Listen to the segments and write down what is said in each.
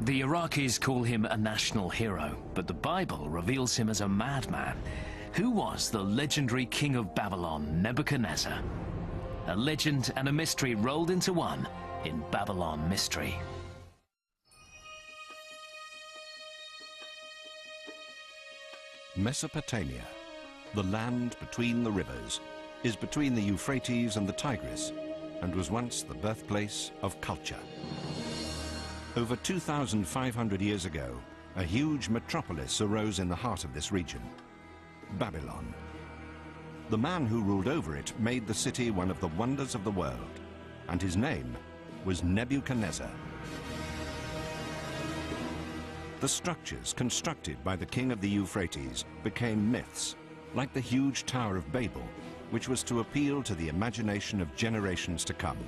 The Iraqis call him a national hero, but the Bible reveals him as a madman. Who was the legendary king of Babylon, Nebuchadnezzar? A legend and a mystery rolled into one in Babylon Mystery. Mesopotamia, the land between the rivers, is between the Euphrates and the Tigris, and was once the birthplace of culture. Over 2,500 years ago, a huge metropolis arose in the heart of this region, Babylon. The man who ruled over it made the city one of the wonders of the world, and his name was Nebuchadnezzar. The structures constructed by the king of the Euphrates became myths, like the huge Tower of Babel, which was to appeal to the imagination of generations to come.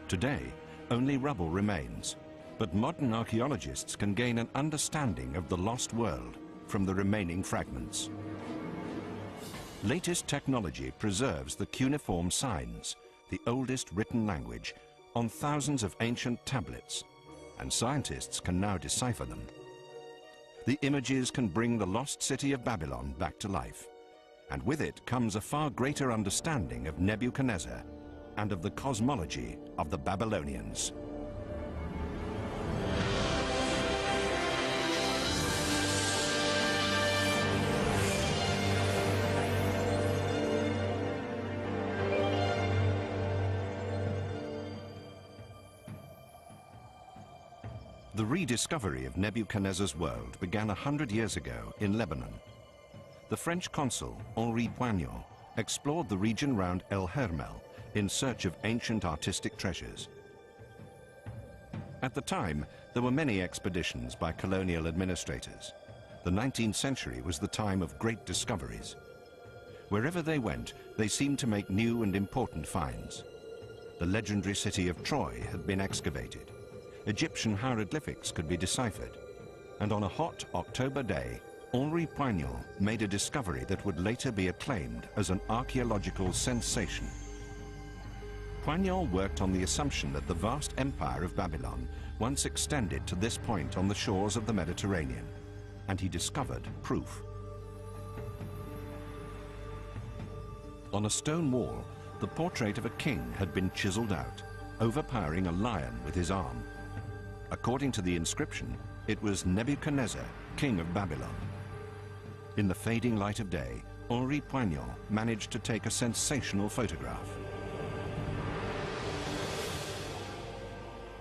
Today, only rubble remains, but modern archaeologists can gain an understanding of the lost world from the remaining fragments. Latest technology preserves the cuneiform signs, the oldest written language, on thousands of ancient tablets, and scientists can now decipher them. The images can bring the lost city of Babylon back to life, and with it comes a far greater understanding of Nebuchadnezzar and of the cosmology of the Babylonians. The rediscovery of Nebuchadnezzar's world began 100 years ago in Lebanon. The French consul, Henri Poignot, explored the region round El Hermel in search of ancient artistic treasures. At the time, there were many expeditions by colonial administrators. The 19th century was the time of great discoveries. Wherever they went, they seemed to make new and important finds. The legendary city of Troy had been excavated. Egyptian hieroglyphics could be deciphered, and on a hot October day, Henri Poignot made a discovery that would later be acclaimed as an archaeological sensation. Poignot worked on the assumption that the vast empire of Babylon once extended to this point on the shores of the Mediterranean, and he discovered proof. On a stone wall, the portrait of a king had been chiseled out, overpowering a lion with his arm. According to the inscription, it was Nebuchadnezzar, king of Babylon. In the fading light of day, Henri Poignot managed to take a sensational photograph.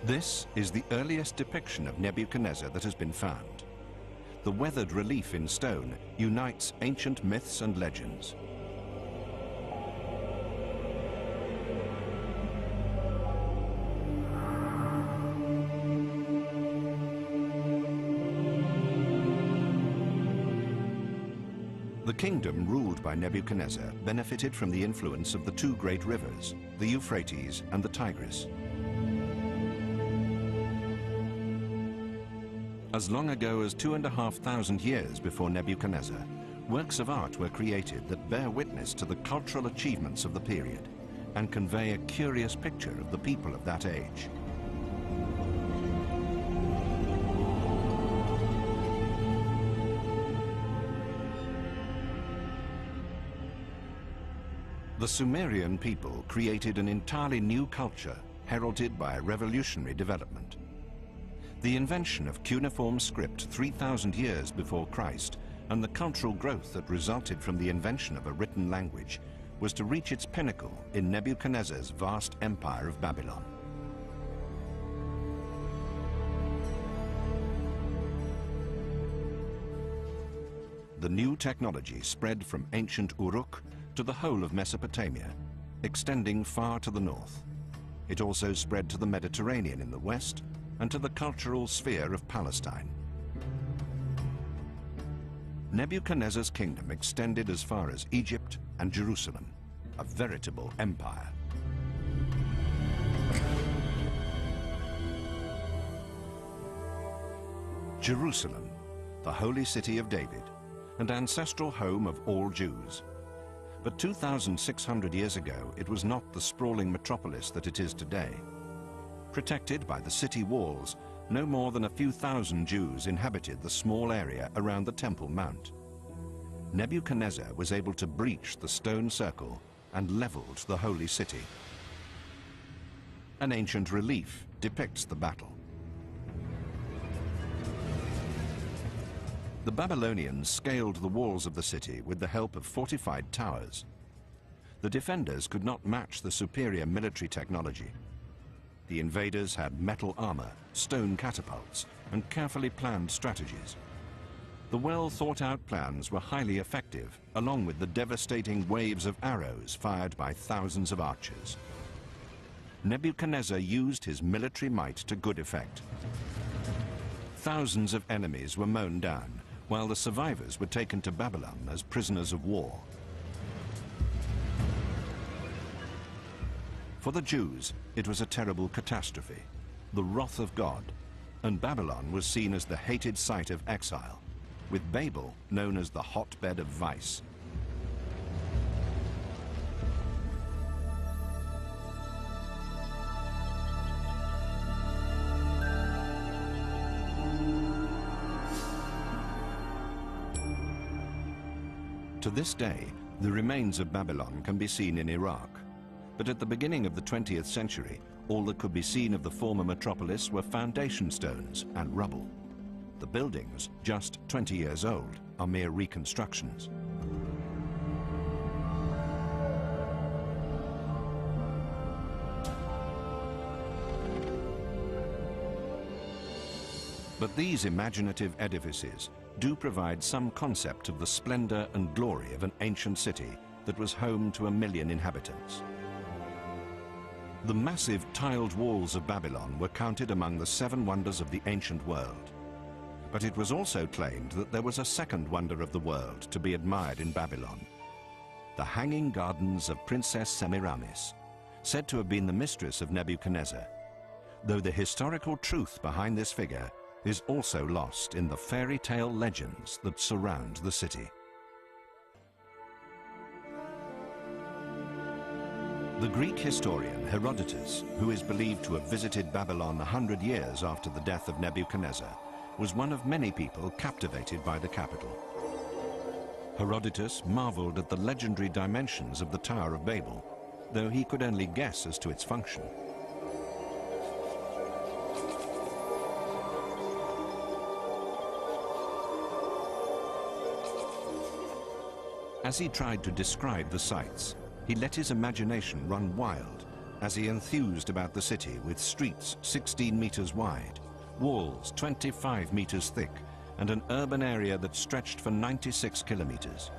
This is the earliest depiction of Nebuchadnezzar that has been found. The weathered relief in stone unites ancient myths and legends. The kingdom ruled by Nebuchadnezzar benefited from the influence of the two great rivers, the Euphrates and the Tigris. As long ago as 2,500 years before Nebuchadnezzar, works of art were created that bear witness to the cultural achievements of the period and convey a curious picture of the people of that age. The Sumerian people created an entirely new culture heralded by a revolutionary development. The invention of cuneiform script 3,000 years before Christ and the cultural growth that resulted from the invention of a written language was to reach its pinnacle in Nebuchadnezzar's vast empire of Babylon. The new technology spread from ancient Uruk to the whole of Mesopotamia, extending far to the north. It also spread to the Mediterranean in the west and to the cultural sphere of Palestine. Nebuchadnezzar's kingdom extended as far as Egypt and Jerusalem, a veritable empire. Jerusalem, the holy city of David, and ancestral home of all Jews. But 2,600 years ago, it was not the sprawling metropolis that it is today. Protected by the city walls, no more than a few thousand Jews inhabited the small area around the Temple Mount. Nebuchadnezzar was able to breach the stone circle and leveled the holy city. An ancient relief depicts the battle. The Babylonians scaled the walls of the city with the help of fortified towers. The defenders could not match the superior military technology. The invaders had metal armor, stone catapults, and carefully planned strategies. The well-thought-out plans were highly effective, along with the devastating waves of arrows fired by thousands of archers. Nebuchadnezzar used his military might to good effect. Thousands of enemies were mown down, while the survivors were taken to Babylon as prisoners of war. For the Jews, it was a terrible catastrophe, the wrath of God, and Babylon was seen as the hated site of exile, with Babel known as the hotbed of vice. To this day, the remains of Babylon can be seen in Iraq. But at the beginning of the 20th century, all that could be seen of the former metropolis were foundation stones and rubble. The buildings, just 20 years old, are mere reconstructions. But these imaginative edifices do provide some concept of the splendor and glory of an ancient city that was home to 1 million inhabitants. The massive tiled walls of Babylon were counted among the 7 wonders of the ancient world. But it was also claimed that there was a second wonder of the world to be admired in Babylon: the hanging gardens of Princess Semiramis, said to have been the mistress of Nebuchadnezzar, though the historical truth behind this figure is also lost in the fairy tale legends that surround the city. The Greek historian Herodotus, who is believed to have visited Babylon 100 years after the death of Nebuchadnezzar, was one of many people captivated by the capital. Herodotus marveled at the legendary dimensions of the Tower of Babel, though he could only guess as to its function. As he tried to describe the sights, he let his imagination run wild as he enthused about the city with streets 16 meters wide, walls 25 meters thick, and an urban area that stretched for 96 kilometers.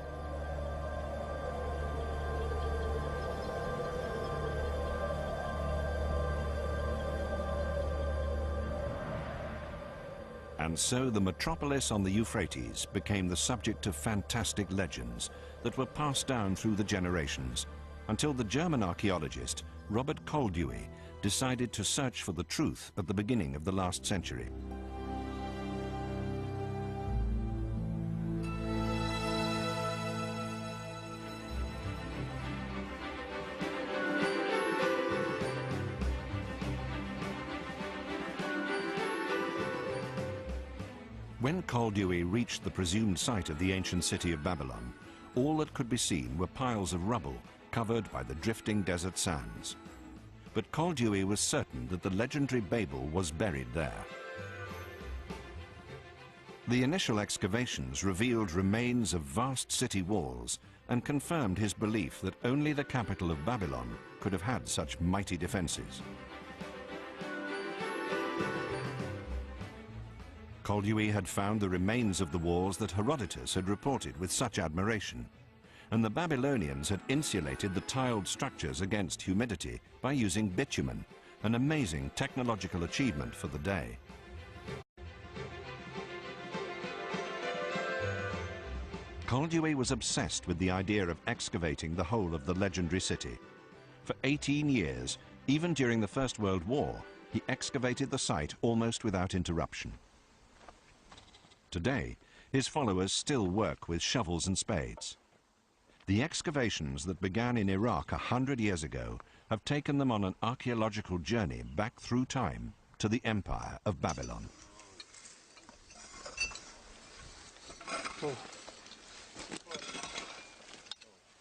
And so the metropolis on the Euphrates became the subject of fantastic legends that were passed down through the generations, until the German archaeologist Robert Koldewey decided to search for the truth at the beginning of the last century. When Koldewey reached the presumed site of the ancient city of Babylon, all that could be seen were piles of rubble covered by the drifting desert sands. But Koldewey was certain that the legendary Babel was buried there. The initial excavations revealed remains of vast city walls and confirmed his belief that only the capital of Babylon could have had such mighty defenses. Koldewey had found the remains of the walls that Herodotus had reported with such admiration, and the Babylonians had insulated the tiled structures against humidity by using bitumen, an amazing technological achievement for the day. Koldewey was obsessed with the idea of excavating the whole of the legendary city. For 18 years, even during the First World War, he excavated the site almost without interruption. Today, his followers still work with shovels and spades. The excavations that began in Iraq 100 years ago have taken them on an archaeological journey back through time to the Empire of Babylon.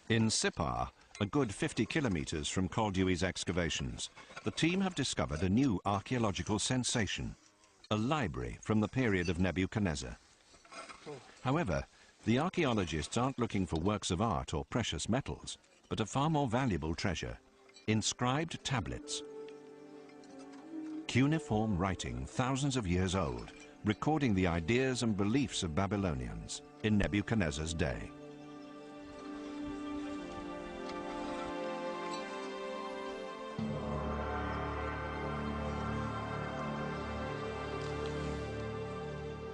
In Sippar, a good 50 kilometers from Koldewey's excavations, the team have discovered a new archaeological sensation, a library from the period of Nebuchadnezzar. However, the archaeologists aren't looking for works of art or precious metals, but a far more valuable treasure, inscribed tablets. Cuneiform writing thousands of years old, recording the ideas and beliefs of Babylonians in Nebuchadnezzar's day.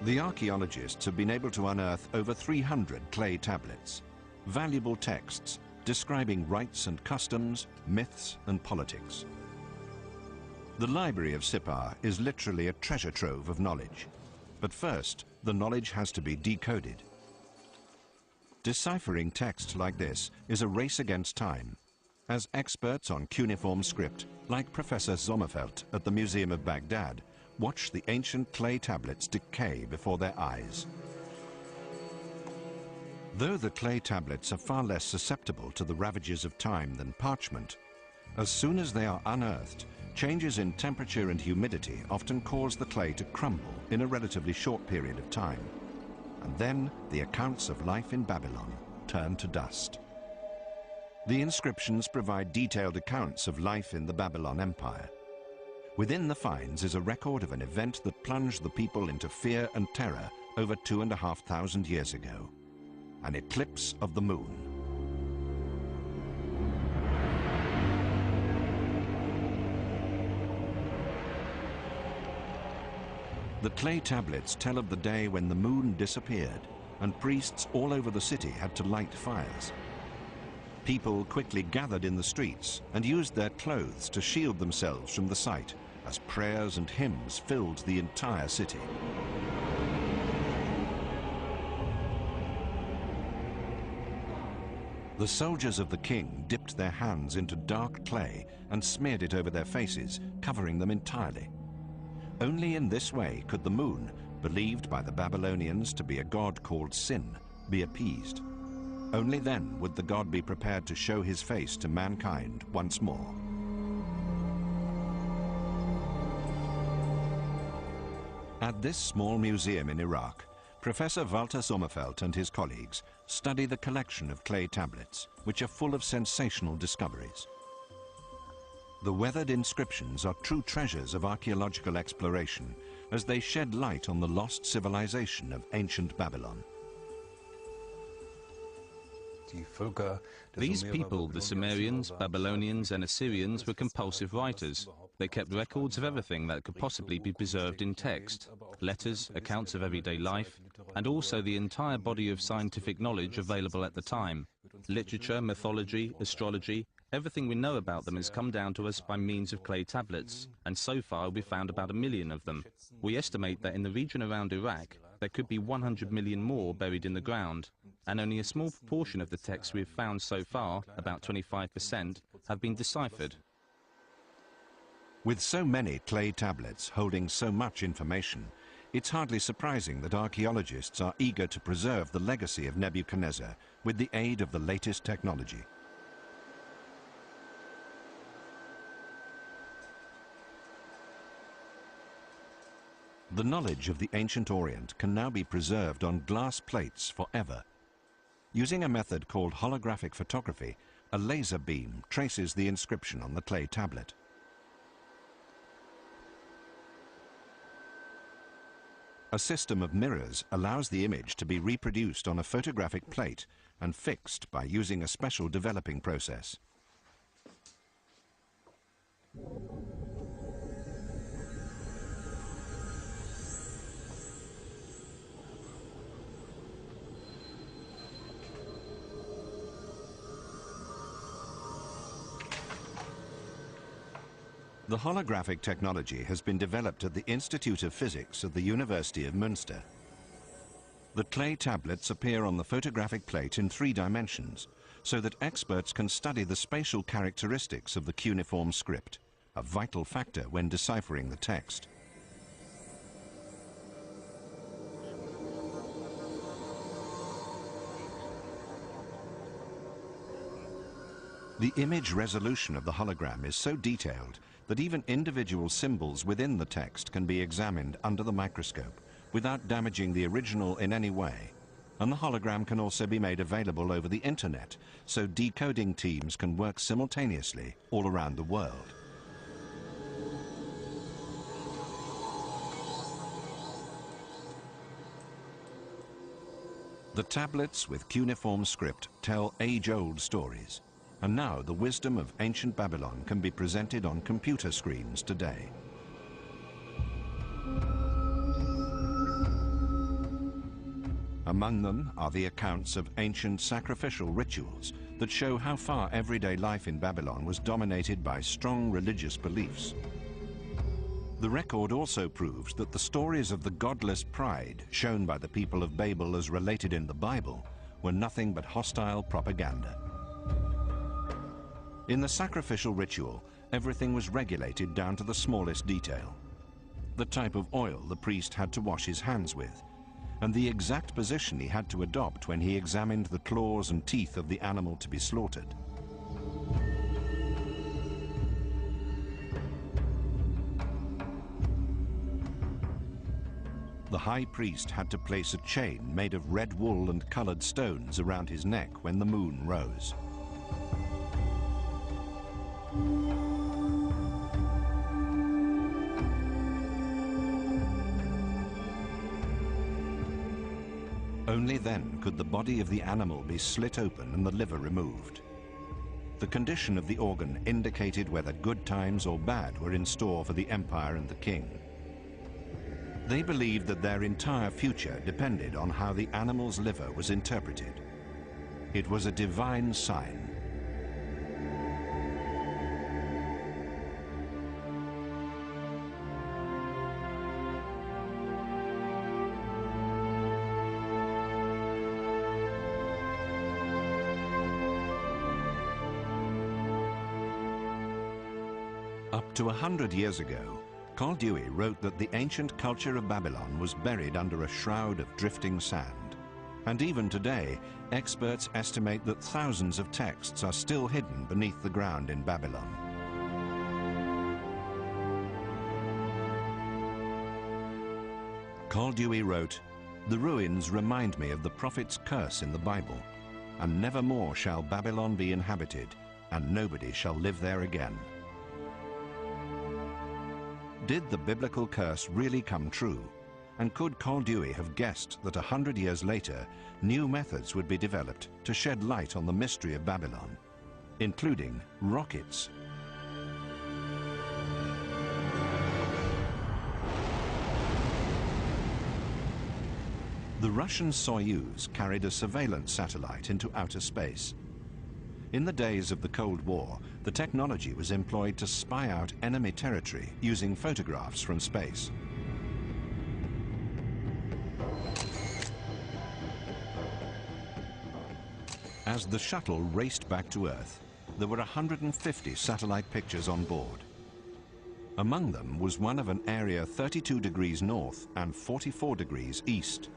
The archaeologists have been able to unearth over 300 clay tablets, valuable texts describing rites and customs, myths and politics. The library of Sippar is literally a treasure trove of knowledge. But first, the knowledge has to be decoded. Deciphering text like this is a race against time, as experts on cuneiform script, like Professor Sommerfeld at the Museum of Baghdad, watch the ancient clay tablets decay before their eyes. Though the clay tablets are far less susceptible to the ravages of time than parchment, as soon as they are unearthed, changes in temperature and humidity often cause the clay to crumble in a relatively short period of time. And then the accounts of life in Babylon turn to dust. The inscriptions provide detailed accounts of life in the Babylon Empire. Within the finds is a record of an event that plunged the people into fear and terror over 2,500 years ago, an eclipse of the moon. The clay tablets tell of the day when the moon disappeared and priests all over the city had to light fires. People quickly gathered in the streets and used their clothes to shield themselves from the sight as prayers and hymns filled the entire city. The soldiers of the king dipped their hands into dark clay and smeared it over their faces, covering them entirely. Only in this way could the moon, believed by the Babylonians to be a god called Sin, be appeased. Only then would the god be prepared to show his face to mankind once more. At this small museum in Iraq, Professor Walter Sommerfeld and his colleagues study the collection of clay tablets, which are full of sensational discoveries. The weathered inscriptions are true treasures of archaeological exploration as they shed light on the lost civilization of ancient Babylon. These people, the Sumerians, Babylonians and Assyrians, were compulsive writers. They kept records of everything that could possibly be preserved in text, letters, accounts of everyday life, and also the entire body of scientific knowledge available at the time. Literature, mythology, astrology, everything we know about them has come down to us by means of clay tablets, and so far we've found about 1 million of them. We estimate that in the region around Iraq, there could be 100 million more buried in the ground, and only a small proportion of the texts we've found so far, about 25%, have been deciphered. With so many clay tablets holding so much information, it's hardly surprising that archaeologists are eager to preserve the legacy of Nebuchadnezzar with the aid of the latest technology. The knowledge of the ancient Orient can now be preserved on glass plates forever. Using a method called holographic photography, a laser beam traces the inscription on the clay tablet. A system of mirrors allows the image to be reproduced on a photographic plate and fixed by using a special developing process. The holographic technology has been developed at the Institute of Physics of the University of Münster. The clay tablets appear on the photographic plate in 3 dimensions, so that experts can study the spatial characteristics of the cuneiform script, a vital factor when deciphering the text. The image resolution of the hologram is so detailed that even individual symbols within the text can be examined under the microscope without damaging the original in any way. And the hologram can also be made available over the internet, so decoding teams can work simultaneously all around the world. The tablets with cuneiform script tell age-old stories, and now the wisdom of ancient Babylon can be presented on computer screens today. Among them are the accounts of ancient sacrificial rituals that show how far everyday life in Babylon was dominated by strong religious beliefs. The record also proves that the stories of the godless pride shown by the people of Babel as related in the Bible were nothing but hostile propaganda. In the sacrificial ritual, everything was regulated down to the smallest detail. The type of oil the priest had to wash his hands with, and the exact position he had to adopt when he examined the claws and teeth of the animal to be slaughtered. The high priest had to place a chain made of red wool and colored stones around his neck when the moon rose. Only then could the body of the animal be slit open and the liver removed. The condition of the organ indicated whether good times or bad were in store for the empire and the king. They believed that their entire future depended on how the animal's liver was interpreted. It was a divine sign. Up to 100 years ago, Koldewey wrote that the ancient culture of Babylon was buried under a shroud of drifting sand. And even today, experts estimate that thousands of texts are still hidden beneath the ground in Babylon. Koldewey wrote, "The ruins remind me of the prophet's curse in the Bible, and never more shall Babylon be inhabited, and nobody shall live there again." Did the biblical curse really come true? And could Koldewey have guessed that 100 years later, new methods would be developed to shed light on the mystery of Babylon, including rockets? The Russian Soyuz carried a surveillance satellite into outer space. In the days of the Cold War, the technology was employed to spy out enemy territory using photographs from space. As the shuttle raced back to Earth, there were 150 satellite pictures on board. Among them was one of an area 32 degrees north and 44 degrees east,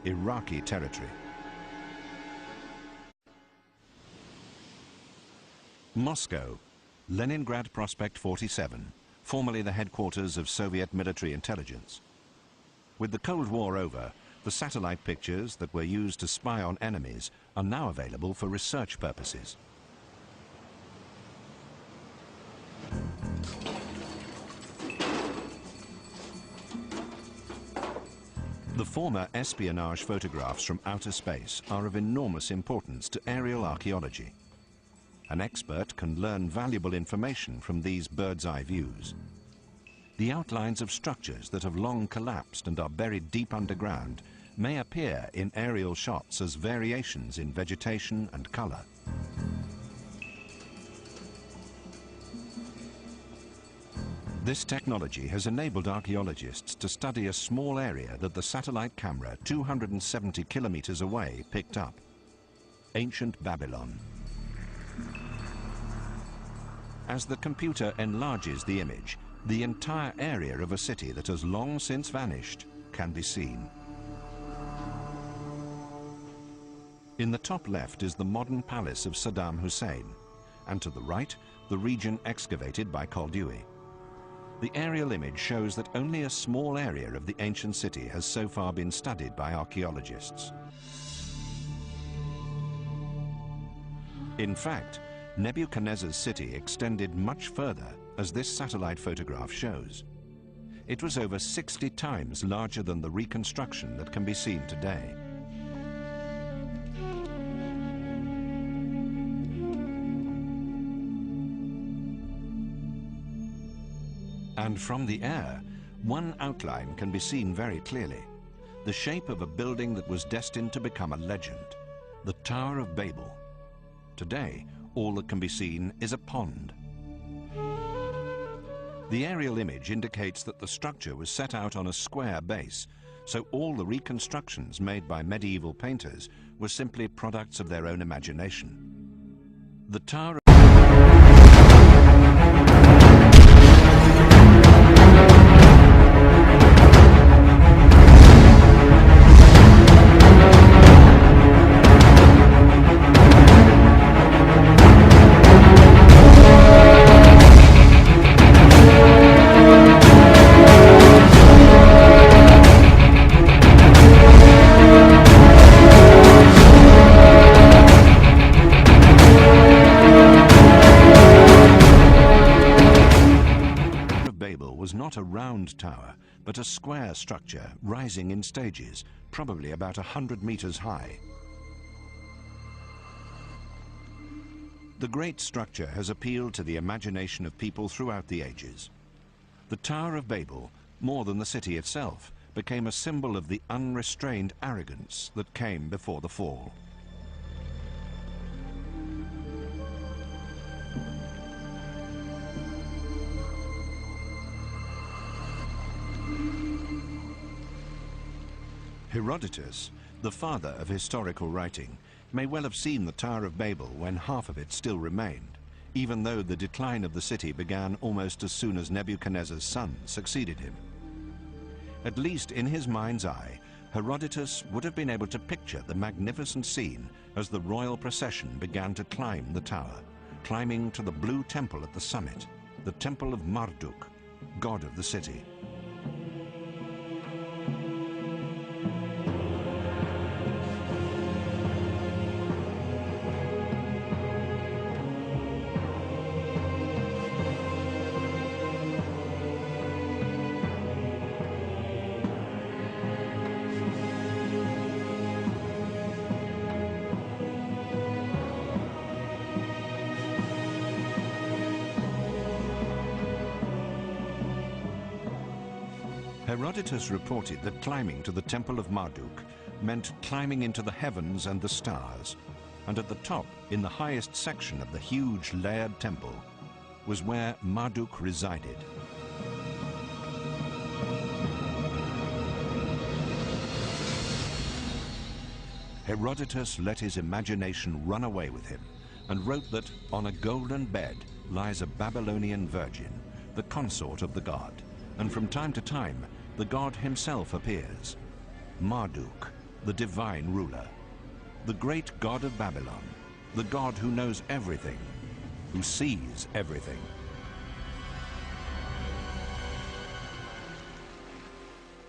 Iraqi territory. Moscow, Leningrad Prospect 47, formerly the headquarters of Soviet military intelligence. With the Cold War over, the satellite pictures that were used to spy on enemies are now available for research purposes. The former espionage photographs from outer space are of enormous importance to aerial archaeology. An expert can learn valuable information from these bird's-eye views. The outlines of structures that have long collapsed and are buried deep underground may appear in aerial shots as variations in vegetation and color. This technology has enabled archaeologists to study a small area that the satellite camera 270 kilometers away picked up: ancient Babylon. As the computer enlarges the image, the entire area of a city that has long since vanished can be seen. In the top left is the modern palace of Saddam Hussein, and to the right, the region excavated by Koldewey. The aerial image shows that only a small area of the ancient city has so far been studied by archaeologists. In fact, Nebuchadnezzar's city extended much further, as this satellite photograph shows. It was over 60 times larger than the reconstruction that can be seen today. And from the air, one outline can be seen very clearly: the shape of a building that was destined to become a legend, the Tower of Babel. Today, all that can be seen is a pond. The aerial image indicates that the structure was set out on a square base, so all the reconstructions made by medieval painters were simply products of their own imagination. The Tower was not a round tower, but a square structure rising in stages, probably about 100 meters high. The great structure has appealed to the imagination of people throughout the ages. The Tower of Babel, more than the city itself, became a symbol of the unrestrained arrogance that came before the fall. Herodotus, the father of historical writing, may well have seen the Tower of Babel when half of it still remained, even though the decline of the city began almost as soon as Nebuchadnezzar's son succeeded him. At least in his mind's eye, Herodotus would have been able to picture the magnificent scene as the royal procession began to climb the tower, climbing to the blue temple at the summit, the temple of Marduk, god of the city. Herodotus reported that climbing to the Temple of Marduk meant climbing into the heavens and the stars, and at the top, in the highest section of the huge layered temple, was where Marduk resided. Herodotus let his imagination run away with him and wrote that on a golden bed lies a Babylonian virgin, the consort of the god, and from time to time the god himself appears. Marduk, the divine ruler, the great god of Babylon, the god who knows everything, who sees everything.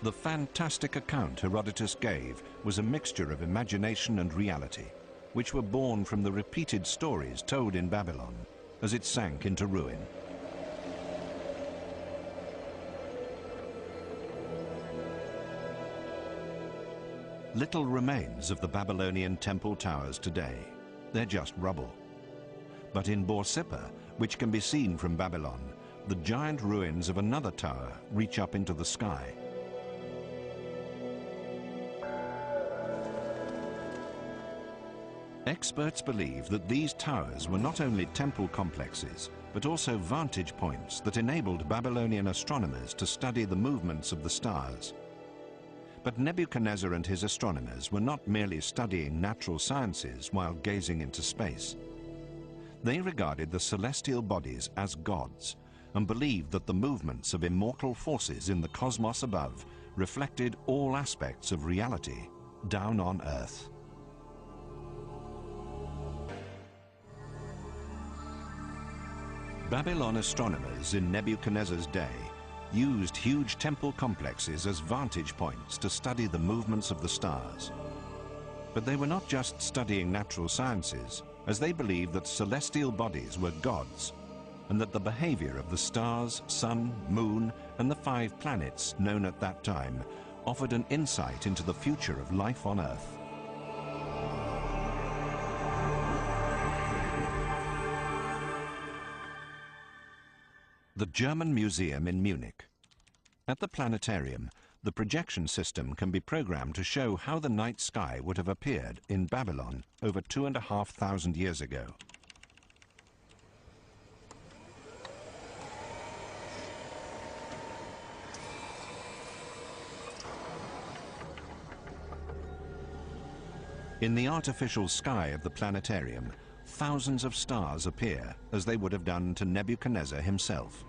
The fantastic account Herodotus gave was a mixture of imagination and reality, which were born from the repeated stories told in Babylon as it sank into ruin. Little remains of the Babylonian temple towers today. They're just rubble. But in Borsippa, which can be seen from Babylon, the giant ruins of another tower reach up into the sky. Experts believe that these towers were not only temple complexes, but also vantage points that enabled Babylonian astronomers to study the movements of the stars. But Nebuchadnezzar and his astronomers were not merely studying natural sciences while gazing into space. They regarded the celestial bodies as gods and believed that the movements of immortal forces in the cosmos above reflected all aspects of reality down on Earth. Babylon astronomers in Nebuchadnezzar's day used huge temple complexes as vantage points to study the movements of the stars. But they were not just studying natural sciences, as they believed that celestial bodies were gods, and that the behavior of the stars, sun, moon, and the 5 planets known at that time offered an insight into the future of life on Earth. The German Museum in Munich. At the planetarium, the projection system can be programmed to show how the night sky would have appeared in Babylon over 2,500 years ago. In the artificial sky of the planetarium, thousands of stars appear, as they would have done to Nebuchadnezzar himself.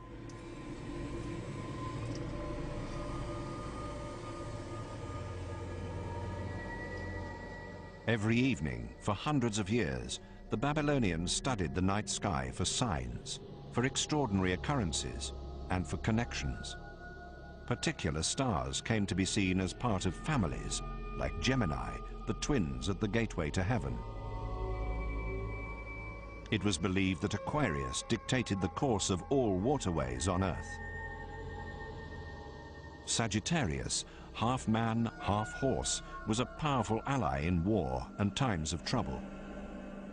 Every evening, for hundreds of years, the Babylonians studied the night sky for signs, for extraordinary occurrences, and for connections. Particular stars came to be seen as part of families, like Gemini, the twins at the gateway to heaven. It was believed that Aquarius dictated the course of all waterways on Earth. Sagittarius, half man, half horse, was a powerful ally in war and times of trouble.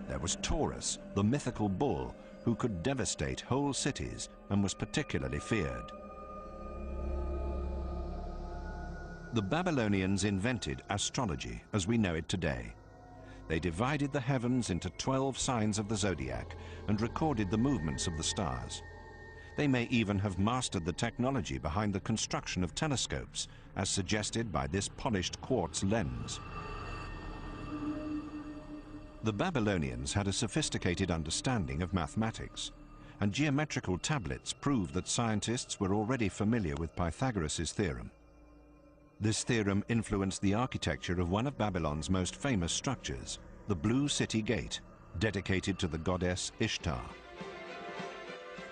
There was Taurus, the mythical bull, who could devastate whole cities and was particularly feared. The Babylonians invented astrology as we know it today. They divided the heavens into 12 signs of the zodiac and recorded the movements of the stars. They may even have mastered the technology behind the construction of telescopes, as suggested by this polished quartz lens. The Babylonians had a sophisticated understanding of mathematics, and geometrical tablets prove that scientists were already familiar with Pythagoras' theorem. This theorem influenced the architecture of one of Babylon's most famous structures, the Blue City Gate, dedicated to the goddess Ishtar.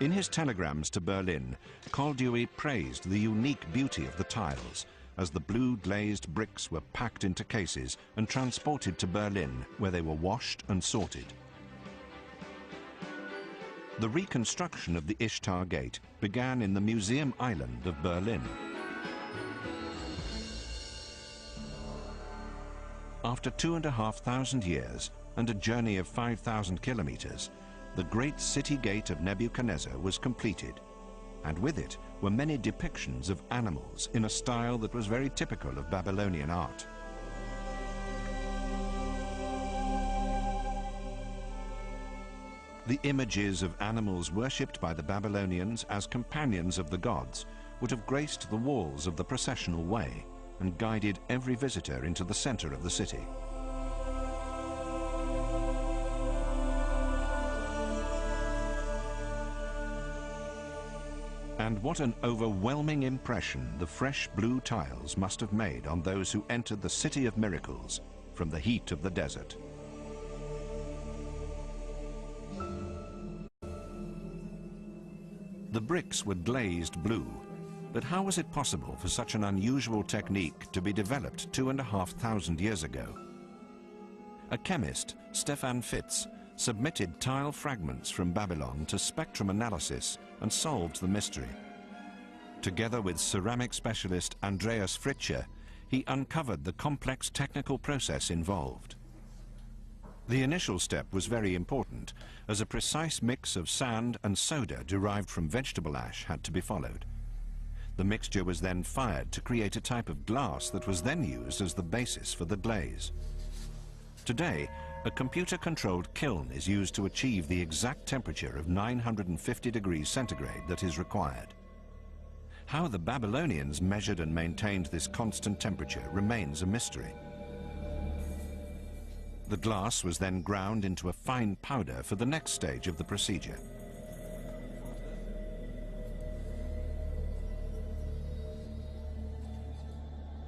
In his telegrams to Berlin, Koldewey praised the unique beauty of the tiles as the blue glazed bricks were packed into cases and transported to Berlin, where they were washed and sorted. The reconstruction of the Ishtar Gate began in the Museum Island of Berlin. After 2,500 years and a journey of 5,000 kilometers, the great city gate of Nebuchadnezzar was completed, and with it were many depictions of animals in a style that was very typical of Babylonian art. The images of animals worshipped by the Babylonians as companions of the gods would have graced the walls of the processional way and guided every visitor into the center of the city. And what an overwhelming impression the fresh blue tiles must have made on those who entered the City of Miracles from the heat of the desert. The bricks were glazed blue, but how was it possible for such an unusual technique to be developed 2,500 years ago? A chemist, Stefan Fitz, submitted tile fragments from Babylon to spectrum analysis and solved the mystery. Together with ceramic specialist Andreas Fritscher, he uncovered the complex technical process involved. The initial step was very important, as a precise mix of sand and soda derived from vegetable ash had to be followed. The mixture was then fired to create a type of glass that was then used as the basis for the glaze. Today, a computer-controlled kiln is used to achieve the exact temperature of 950 degrees centigrade that is required. How the Babylonians measured and maintained this constant temperature remains a mystery. The glass was then ground into a fine powder for the next stage of the procedure.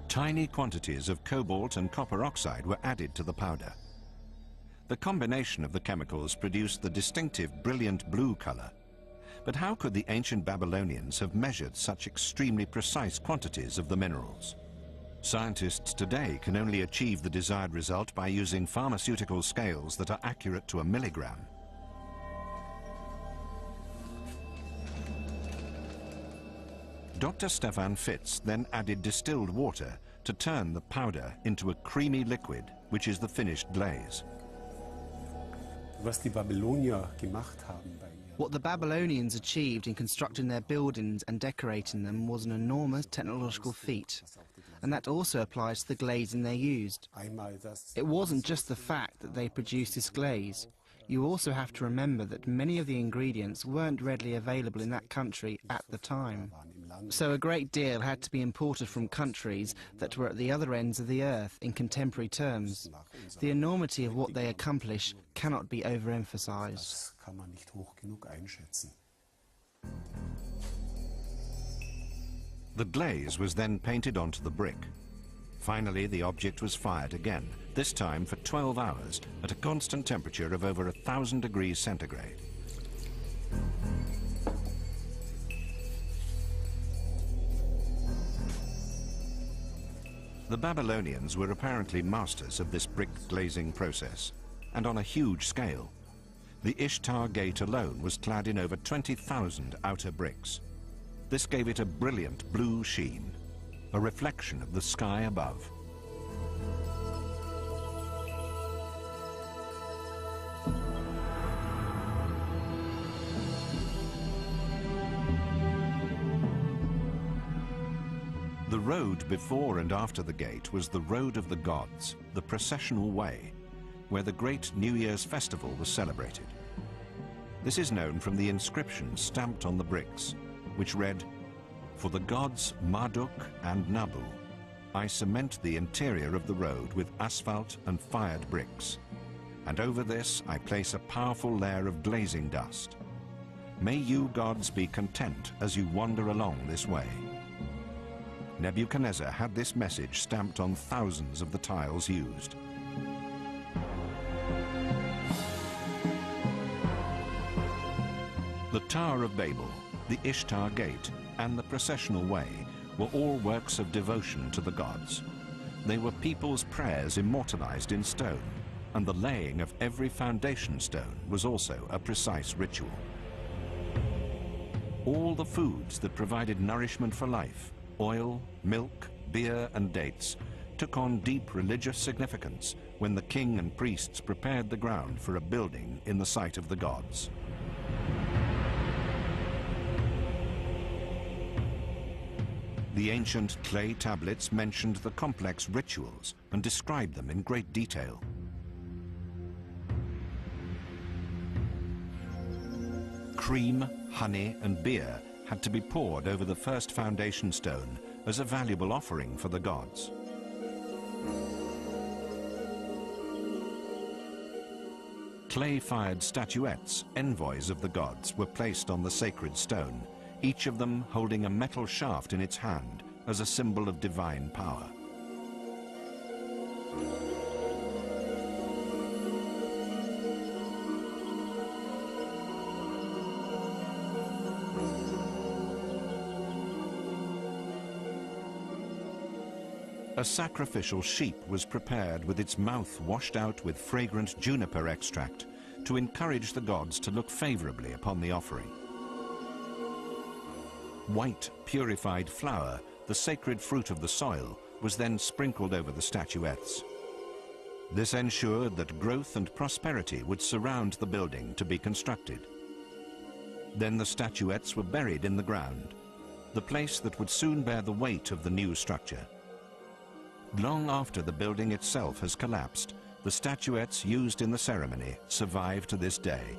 Tiny quantities of cobalt and copper oxide were added to the powder. The combination of the chemicals produced the distinctive brilliant blue color, But how could the ancient Babylonians have measured such extremely precise quantities of the minerals? Scientists today can only achieve the desired result by using pharmaceutical scales that are accurate to a milligram. Dr. Stefan Fitz then added distilled water to turn the powder into a creamy liquid, which is the finished glaze. Was die Babylonier gemacht haben bei ihr. What the Babylonians achieved in constructing their buildings and decorating them was an enormous technological feat, and that also applies to the glazing they used. It wasn't just the fact that they produced this glaze. You also have to remember that many of the ingredients weren't readily available in that country at the time. So a great deal had to be imported from countries that were at the other ends of the earth in contemporary terms. The enormity of what they accomplish cannot be overemphasized. The glaze was then painted onto the brick. Finally, the object was fired again, this time for 12 hours at a constant temperature of over 1,000 degrees centigrade. The Babylonians were apparently masters of this brick glazing process, and on a huge scale. The Ishtar Gate alone was clad in over 20,000 outer bricks. This gave it a brilliant blue sheen, a reflection of the sky above. The road before and after the gate was the Road of the Gods, the processional way, where the great New Year's festival was celebrated. This is known from the inscription stamped on the bricks, which read, "For the gods Marduk and Nabu, I cement the interior of the road with asphalt and fired bricks, and over this I place a powerful layer of glazing dust. May you gods be content as you wander along this way." Nebuchadnezzar had this message stamped on thousands of the tiles used. The Tower of Babel, the Ishtar Gate, and the processional way were all works of devotion to the gods. They were people's prayers immortalized in stone, and the laying of every foundation stone was also a precise ritual. All the foods that provided nourishment for life, oil, milk, beer, and dates, took on deep religious significance when the king and priests prepared the ground for a building in the sight of the gods. The ancient clay tablets mentioned the complex rituals and described them in great detail. Cream, honey, and beer had to be poured over the first foundation stone as a valuable offering for the gods. Clay-fired statuettes, envoys of the gods, were placed on the sacred stone, each of them holding a metal shaft in its hand as a symbol of divine power. A sacrificial sheep was prepared with its mouth washed out with fragrant juniper extract to encourage the gods to look favorably upon the offering. White, purified flour, the sacred fruit of the soil, was then sprinkled over the statuettes. This ensured that growth and prosperity would surround the building to be constructed. Then the statuettes were buried in the ground, the place that would soon bear the weight of the new structure. Long after the building itself has collapsed, the statuettes used in the ceremony survive to this day.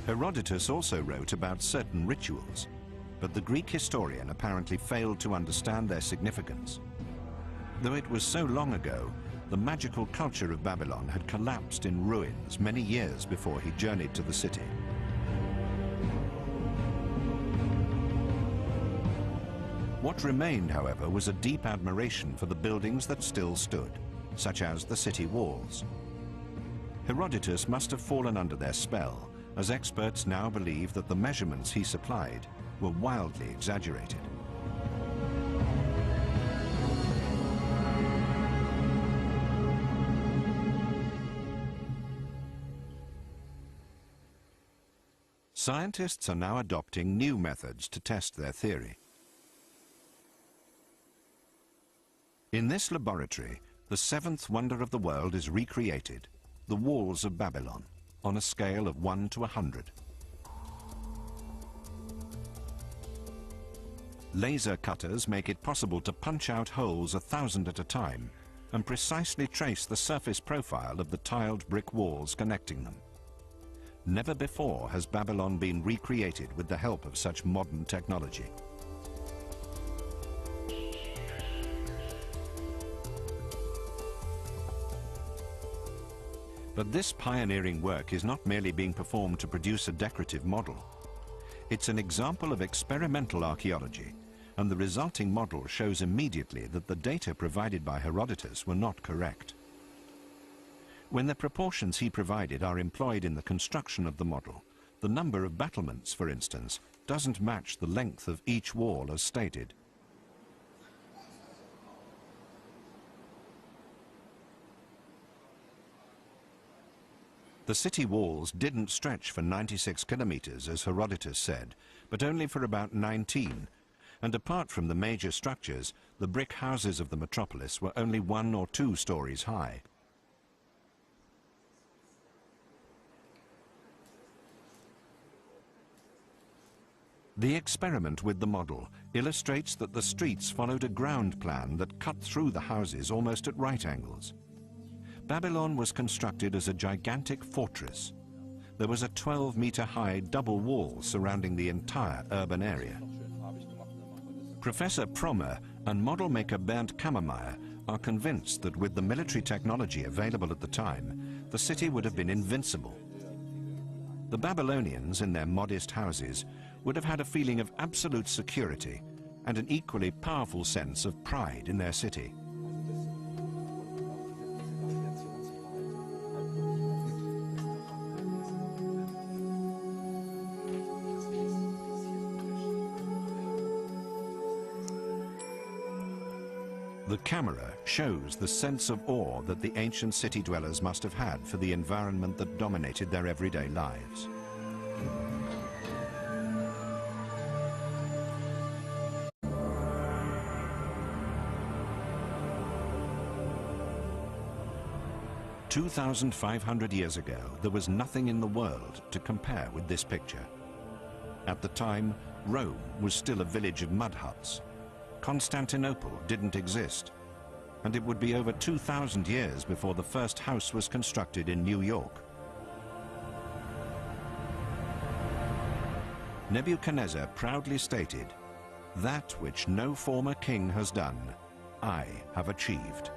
Herodotus also wrote about certain rituals, but the Greek historian apparently failed to understand their significance. Though it was so long ago, the magical culture of Babylon had collapsed in ruins many years before he journeyed to the city. What remained, however, was a deep admiration for the buildings that still stood, such as the city walls. Herodotus must have fallen under their spell, as experts now believe that the measurements he supplied were wildly exaggerated. Scientists are now adopting new methods to test their theory. In this laboratory, the seventh wonder of the world is recreated, the walls of Babylon, on a scale of 1 to 100. Laser cutters make it possible to punch out holes 1,000 at a time and precisely trace the surface profile of the tiled brick walls connecting them. Never before has Babylon been recreated with the help of such modern technology. But this pioneering work is not merely being performed to produce a decorative model. It's an example of experimental archaeology, and the resulting model shows immediately that the data provided by Herodotus were not correct. When the proportions he provided are employed in the construction of the model, the number of battlements, for instance, doesn't match the length of each wall as stated. The city walls didn't stretch for 96 kilometers, as Herodotus said, but only for about 19. And apart from the major structures, the brick houses of the metropolis were only 1 or 2 stories high. The experiment with the model illustrates that the streets followed a ground plan that cut through the houses almost at right angles. Babylon was constructed as a gigantic fortress. There was a 12-meter-high double wall surrounding the entire urban area. Professor Prommer and model maker Bernd Kammermeier are convinced that with the military technology available at the time, the city would have been invincible. The Babylonians, in their modest houses, would have had a feeling of absolute security and an equally powerful sense of pride in their city. The camera shows the sense of awe that the ancient city dwellers must have had for the environment that dominated their everyday lives. "2,500 years ago, there was nothing in the world to compare with this picture. At the time, Rome was still a village of mud huts. Constantinople didn't exist, and it would be over 2,000 years before the first house was constructed in New York. Nebuchadnezzar proudly stated, "That which no former king has done, I have achieved."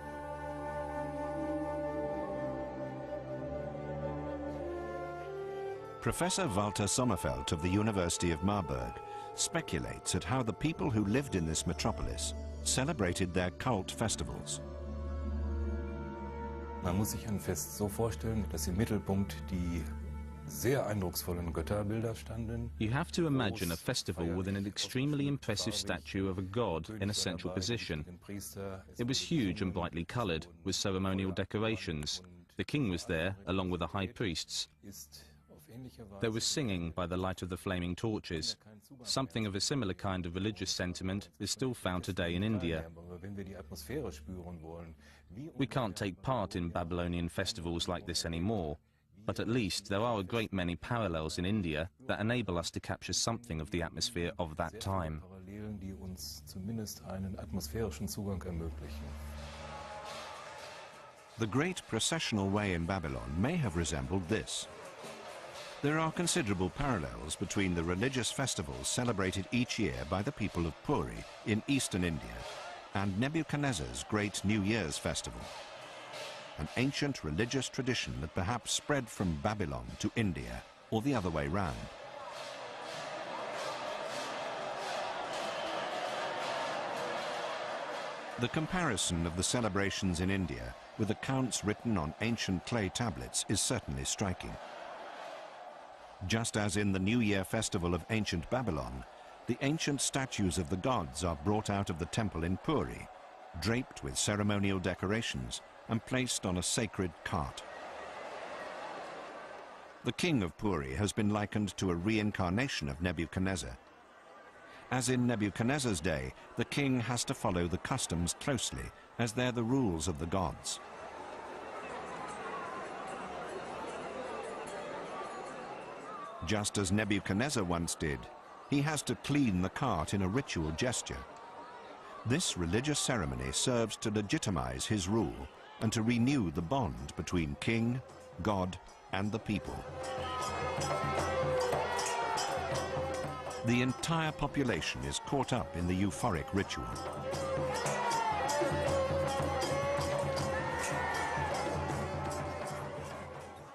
Professor Walter Sommerfeld of the University of Marburg speculates at how the people who lived in this metropolis celebrated their cult festivals. Man muss sich ein Fest so vorstellen, dass im Mittelpunkt die sehr eindrucksvollen Götterbilder standen. You have to imagine a festival with an extremely impressive statue of a god in a central position. It was huge and brightly coloured, with ceremonial decorations. The king was there, along with the high priests. There was singing by the light of the flaming torches. Something of a similar kind of religious sentiment is still found today in India. We can't take part in Babylonian festivals like this anymore, but at least there are a great many parallels in India that enable us to capture something of the atmosphere of that time. The great processional way in Babylon may have resembled this. There are considerable parallels between the religious festivals celebrated each year by the people of Puri in eastern India and Nebuchadnezzar's Great New Year's Festival, an ancient religious tradition that perhaps spread from Babylon to India or the other way round. The comparison of the celebrations in India with accounts written on ancient clay tablets is certainly striking. Just as in the New Year festival of ancient Babylon, the ancient statues of the gods are brought out of the temple in Puri, draped with ceremonial decorations and placed on a sacred cart. The king of Puri has been likened to a reincarnation of Nebuchadnezzar. As in Nebuchadnezzar's day, the king has to follow the customs closely, as they're the rules of the gods. Just as Nebuchadnezzar once did, he has to clean the cart in a ritual gesture. This religious ceremony serves to legitimize his rule and to renew the bond between king, God, and the people. The entire population is caught up in the euphoric ritual.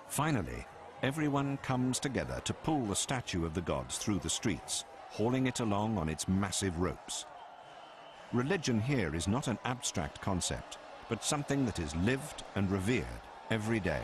Finally, everyone comes together to pull the statue of the gods through the streets, hauling it along on its massive ropes. Religion here is not an abstract concept, but something that is lived and revered every day.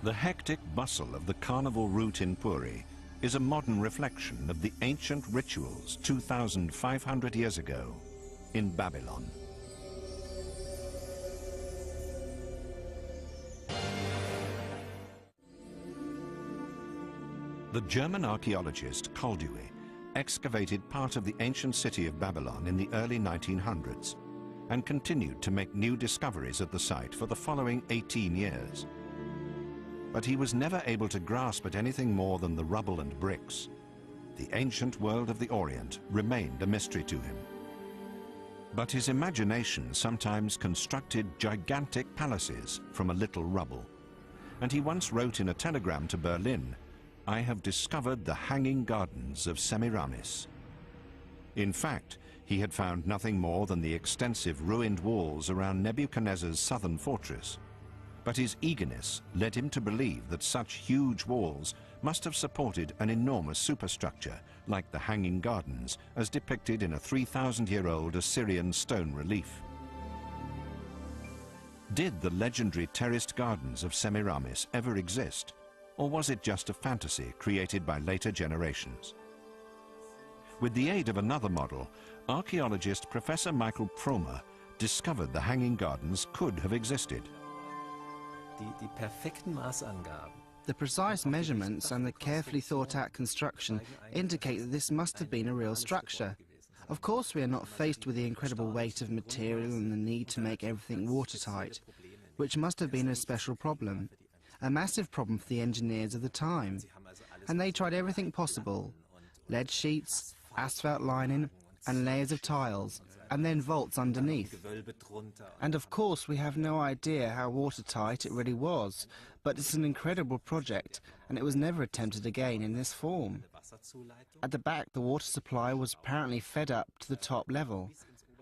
The hectic bustle of the carnival route in Puri is a modern reflection of the ancient rituals 2,500 years ago in Babylon. The German archaeologist Koldewey excavated part of the ancient city of Babylon in the early 1900s and continued to make new discoveries at the site for the following 18 years. But he was never able to grasp at anything more than the rubble and bricks. The ancient world of the Orient remained a mystery to him. But his imagination sometimes constructed gigantic palaces from a little rubble. And he once wrote in a telegram to Berlin, "I have discovered the hanging gardens of Semiramis." In fact, he had found nothing more than the extensive ruined walls around Nebuchadnezzar's southern fortress. But his eagerness led him to believe that such huge walls must have supported an enormous superstructure, like the Hanging Gardens, as depicted in a 3,000-year-old Assyrian stone relief. Did the legendary terraced gardens of Semiramis ever exist, or was it just a fantasy created by later generations? With the aid of another model, archaeologist Professor Michael Promer discovered the Hanging Gardens could have existed. The precise measurements and the carefully thought-out construction indicate that this must have been a real structure. Of course, we are not faced with the incredible weight of material and the need to make everything watertight, which must have been a special problem, a massive problem for the engineers of the time. And they tried everything possible: lead sheets, asphalt lining, and layers of tiles, and then vaults underneath. And of course we have no idea how watertight it really was, but it's an incredible project, and it was never attempted again in this form. At the back, the water supply was apparently fed up to the top level,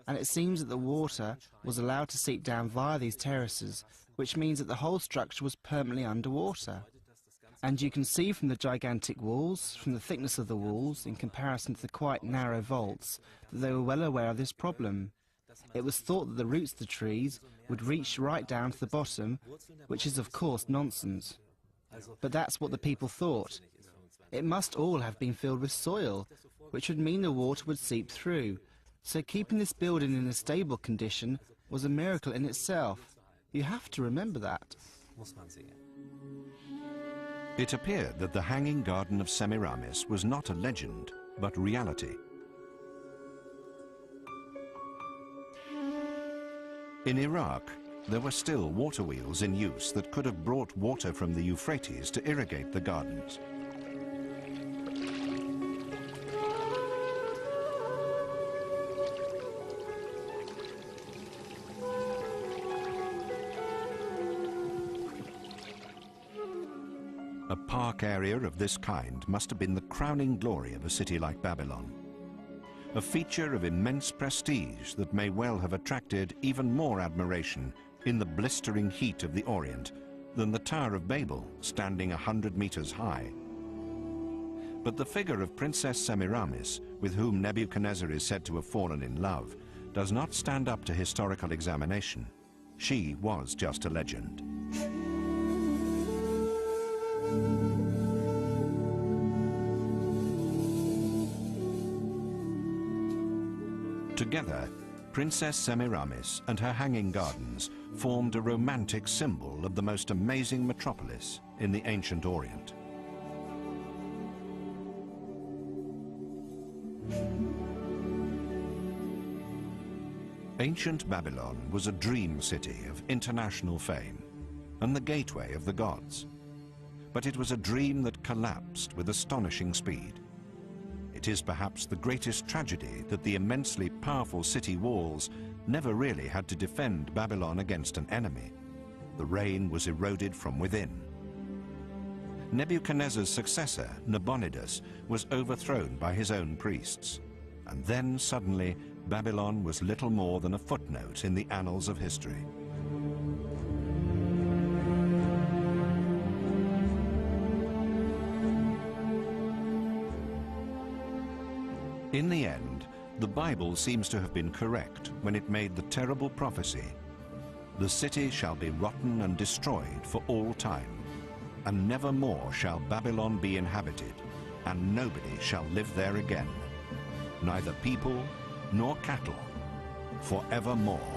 and it seems that the water was allowed to seep down via these terraces, which means that the whole structure was permanently underwater. And you can see from the gigantic walls, from the thickness of the walls, in comparison to the quite narrow vaults, that they were well aware of this problem. It was thought that the roots of the trees would reach right down to the bottom, which is of course nonsense. But that's what the people thought. It must all have been filled with soil, which would mean the water would seep through. So keeping this building in a stable condition was a miracle in itself. You have to remember that. It appeared that the Hanging Garden of Semiramis was not a legend, but reality. In Iraq, there were still water wheels in use that could have brought water from the Euphrates to irrigate the gardens. A park area of this kind must have been the crowning glory of a city like Babylon. A feature of immense prestige that may well have attracted even more admiration in the blistering heat of the Orient than the Tower of Babel, standing 100 meters high. But the figure of Princess Semiramis, with whom Nebuchadnezzar is said to have fallen in love, does not stand up to historical examination. She was just a legend. Together, Princess Semiramis and her hanging gardens formed a romantic symbol of the most amazing metropolis in the ancient Orient. Ancient Babylon was a dream city of international fame and the gateway of the gods. But it was a dream that collapsed with astonishing speed. It is perhaps the greatest tragedy that the immensely powerful city walls never really had to defend Babylon against an enemy. The reign was eroded from within. Nebuchadnezzar's successor, Nabonidus, was overthrown by his own priests. And then suddenly, Babylon was little more than a footnote in the annals of history. In the end, the Bible seems to have been correct when it made the terrible prophecy, "The city shall be rotten and destroyed for all time, and never more shall Babylon be inhabited, and nobody shall live there again, neither people nor cattle, forevermore."